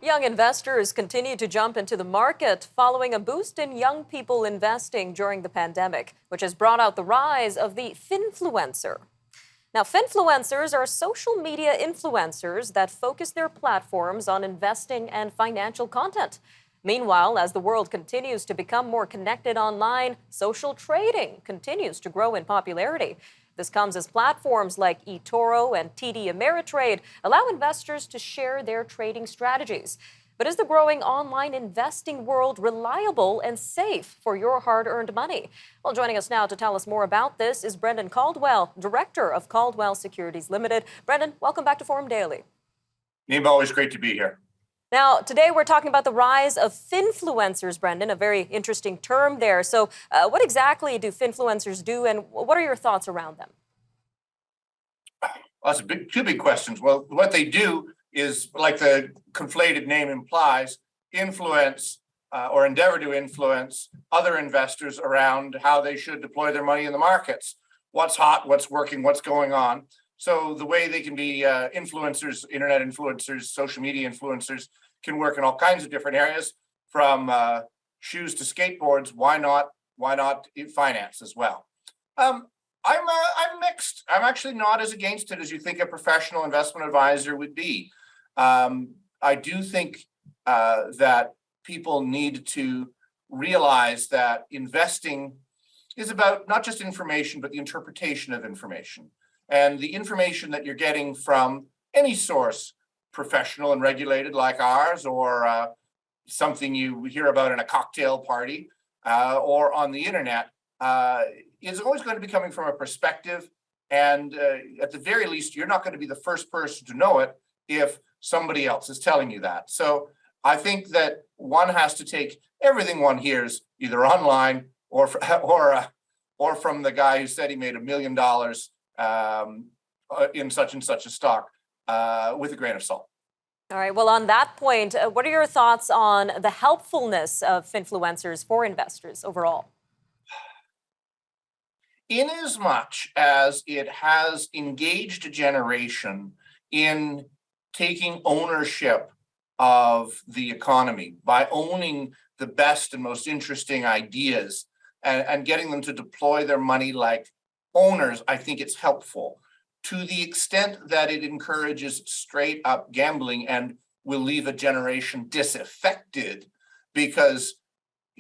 Young investors continue to jump into the market following a boost in young people investing during the pandemic, which has brought out the rise of the Finfluencer. Now, Finfluencers are social media influencers that focus their platforms on investing and financial content. Meanwhile, as the world continues to become more connected online, social trading continues to grow in popularity. This comes as platforms like eToro and TD Ameritrade allow investors to share their trading strategies. But is the growing online investing world reliable and safe for your hard-earned money? Well, joining us now to tell us more about this is Brendan Caldwell, Director of Caldwell Securities Ltd. Brendan, welcome back to Forum Daily. Nima, always great to be here. Now, today we're talking about the rise of Finfluencers, Brendan, a very interesting term there. So what exactly do Finfluencers do, and what are your thoughts around them? Well, that's two big questions. Well, what they do is, like the conflated name implies, influence or endeavor to influence other investors around how they should deploy their money in the markets. What's hot, what's working, what's going on. So the way they can be influencers, internet influencers, social media influencers can work in all kinds of different areas, from shoes to skateboards. Why not finance as well? I'm mixed. I'm actually not as against it as you think a professional investment advisor would be. I do think that people need to realize that investing is about not just information, but the interpretation of information. And the information that you're getting from any source, professional and regulated like ours, or something you hear about in a cocktail party, or on the internet, is always going to be coming from a perspective. And at the very least, you're not going to be the first person to know it if somebody else is telling you that. So I think that one has to take everything one hears, either online or from the guy who said he made $1 million in such and such a stock, with a grain of salt. All right. Well, on that point, what are your thoughts on the helpfulness of Finfluencers for investors overall? Inasmuch as it has engaged a generation in taking ownership of the economy by owning the best and most interesting ideas and getting them to deploy their money like owners, I think it's helpful. To the extent that it encourages straight up gambling and will leave a generation disaffected, because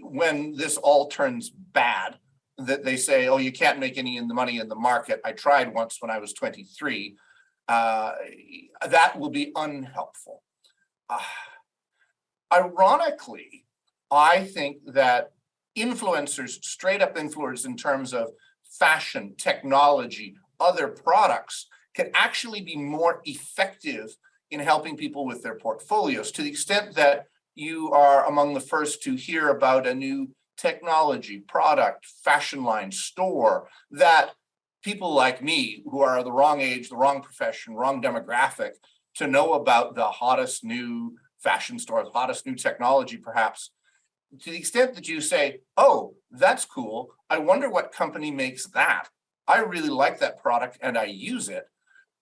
when this all turns bad, that they say, oh, you can't make any money in the market. I tried once when I was 23. That will be unhelpful. Ironically, I think that influencers, straight up influencers in terms of fashion, technology, other products, can actually be more effective in helping people with their portfolios, to the extent that you are among the first to hear about a new technology, product, fashion line, store that people like me, who are the wrong age, the wrong profession, wrong demographic, to know about the hottest new fashion store, the hottest new technology, perhaps. To the extent that you say, oh, that's cool, I wonder what company makes that. I really like that product and I use it.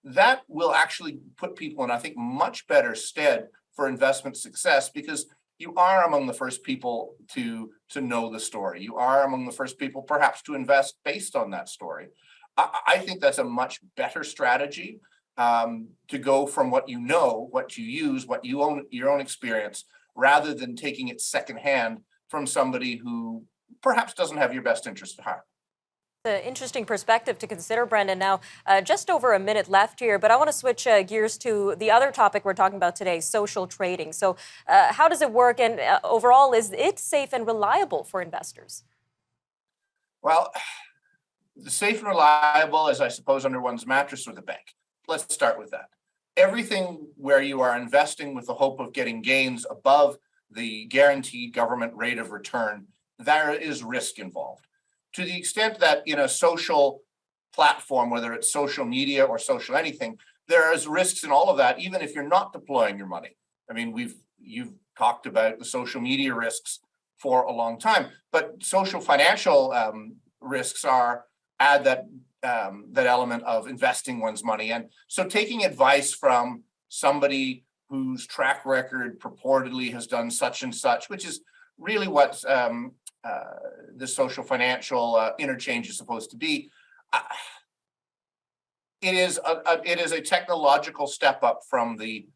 That will actually put people in, I think, much better stead for investment success, because you are among the first people to know the story. You are among the first people perhaps to invest based on that story. I think that's a much better strategy, to go from what you know, what you use, what you own, your own experience, rather than taking it secondhand from somebody who perhaps doesn't have your best interest at heart. An interesting perspective to consider, Brendan. Now, just over a minute left here, but I want to switch gears to the other topic we're talking about today, social trading. So how does it work, and overall, is it safe and reliable for investors? Well, the safe and reliable is, I suppose, under one's mattress or the bank. Let's start with that. Everything where you are investing with the hope of getting gains above the guaranteed government rate of return, there is risk involved. To the extent that in a social platform, whether it's social media or social anything, there is risks in all of that, even if you're not deploying your money. I mean, you've talked about the social media risks for a long time, but social financial risks add that element of investing one's money. And so taking advice from somebody whose track record purportedly has done such and such, which is really what the social financial interchange is supposed to be. It is a technological step up from the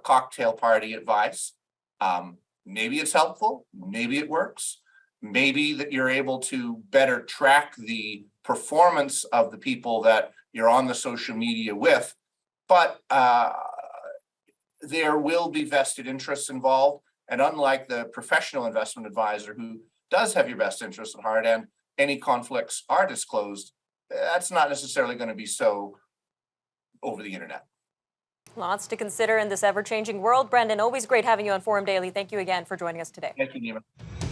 cocktail party advice. Maybe it's helpful, maybe it works, maybe that you're able to better track the performance of the people that you're on the social media with, but there will be vested interests involved. And unlike the professional investment advisor who does have your best interests at heart and any conflicts are disclosed, that's not necessarily going to be so over the internet. Lots to consider in this ever-changing world. Brendan, always great having you on Forum Daily. Thank you again for joining us today. Thank you, Nima.